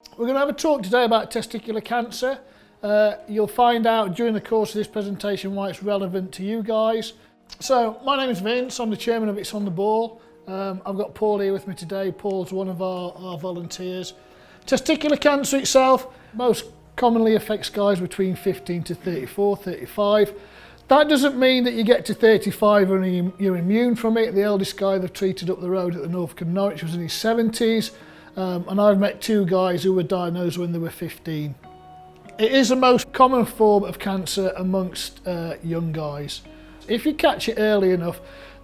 We're going to have a talk today about testicular cancer. You'll find out during the course of this presentation why it's relevant to you guys. So, my name is Vince, I'm the chairman of It's on the Ball. I've got Paul here with me today. Paul's one of our volunteers. Testicular cancer itself most commonly affects guys between 15 to 34, 35. That doesn't mean that you get to 35 and you're immune from it. The eldest guy they've treated up the road at the Norwich Norwich was in his 70s. And I've met two guys who were diagnosed when they were 15. It is the most common form of cancer amongst young guys. If you catch it early enough,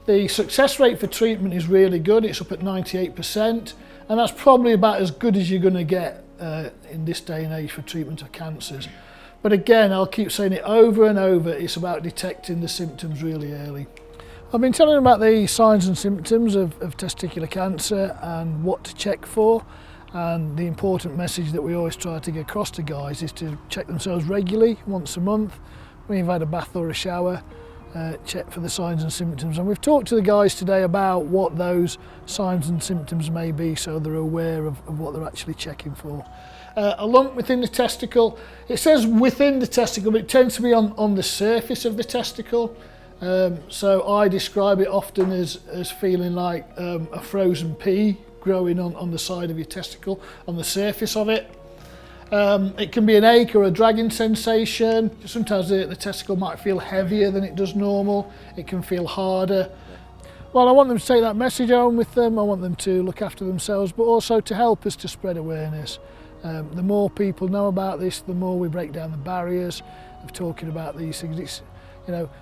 the success rate for treatment is really good. It's up at 98%, and that's probably about as good as you're going to get in this day and age for treatment of cancers. But again, I'll keep saying it over and over, it's about detecting the symptoms really early. I've been telling them about the signs and symptoms of testicular cancer and what to check for, and the important message that we always try to get across to guys is to check themselves regularly, once a month, when you've had a bath or a shower. Check for the signs and symptoms, and we've talked to the guys today about what those signs and symptoms may be so they're aware of what they're actually checking for. A lump within the testicle, it says within the testicle, but it tends to be on the surface of the testicle. So I describe it often as feeling like a frozen pea growing on the side of your testicle, on the surface of it. It can be an ache or a dragging sensation. Sometimes the testicle might feel heavier than it does normal. It can feel harder. Well, I want them to take that message home with them. I want them to look after themselves, but also to help us to spread awareness. The more people know about this, the more we break down the barriers of talking about these things.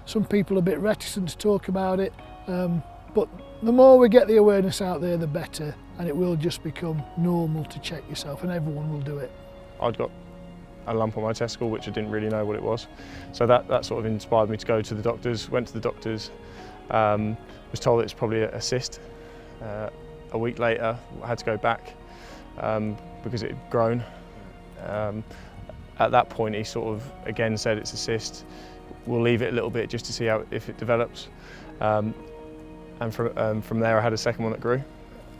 Some people are a bit reticent to talk about it, but the more we get the awareness out there, the better, and it will just become normal to check yourself, and everyone will do it. I'd got a lump on my testicle which I didn't really know what it was, so that sort of inspired me to go to the doctors. Went to the doctors, was told it's probably a cyst. A week later I had to go back because it had grown. At that point he sort of again said it's a cyst. We'll leave it a little bit just to see if it develops. And from there I had a second one that grew.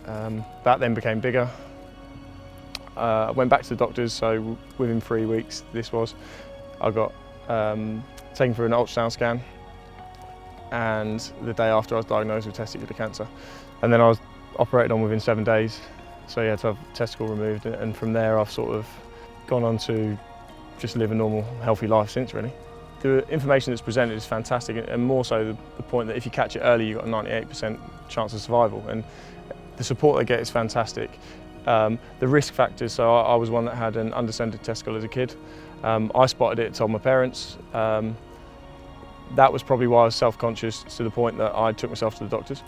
That then became bigger. I went back to the doctors, so within 3 weeks I got taken for an ultrasound scan, and the day after I was diagnosed with testicular cancer. And then I was operated on within 7 days, so you had to have a testicle removed, and from there I've sort of gone on to just live a normal, healthy life since, really. The information that's presented is fantastic, and more so the point that if you catch it early, you've got a 98% chance of survival, and the support they get is fantastic. The risk factors, so I was one that had an undescended testicle as a kid. I spotted it, told my parents. That was probably why I was self-conscious, to the point that I took myself to the doctors.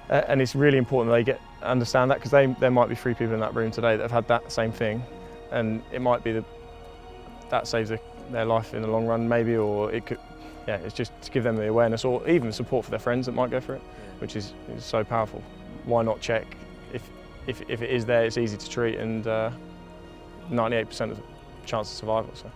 And it's really important that they understand that, because there might be 3 people in that room today that have had that same thing, and it might be that saves their life in the long run, maybe, or it could, it's just to give them the awareness, or even support for their friends that might go for it, which is so powerful. Why not check? If it is there, it's easy to treat, and 98% of chance of survival. So.